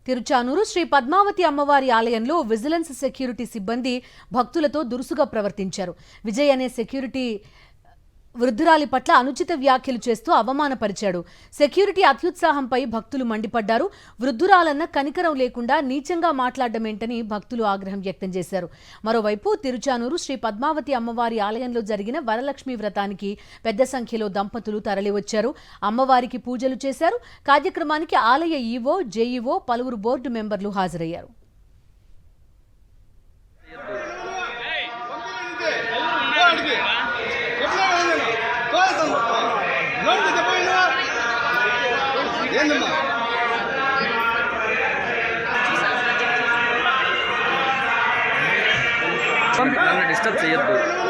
తిరుచానూరు శ్రీ పద్మావతి అమ్మవారి ఆలయంలో vigilance security సిబ్బంది భక్తులతో దురుసుగా ప్రవర్తించారు. విజయ్ అనే సెక్యూరిటీ వృద్ధురాలి పట్ల అనుచిత వ్యాఖ్యలు చేస్తూ అవమానపరిచాడు. సెక్యూరిటీ అత్యుత్సాహంపై భక్తులు మండిపడ్డారు. వృద్ధురాలన్న కనికరం లేకుండా నీచంగా మాట్లాడమేంటని భక్తులు ఆగ్రహం వ్యక్తం చేశారు. మరోవైపు తిరుచానూరు శ్రీ పద్మావతి అమ్మవారి ఆలయంలో జరిగిన వరలక్ష్మి వ్రతానికి పెద్ద సంఖ్యలో దంపతులు తరలివచ్చారు. అమ్మవారికి పూజలు చేశారు. కార్యక్రమానికి ఆలయ ఈవో, జేఈఓ, పలువురు బోర్డు మెంబర్లు హాజరయ్యారు. నన్ను డిస్టర్బ్ చేయొద్దు.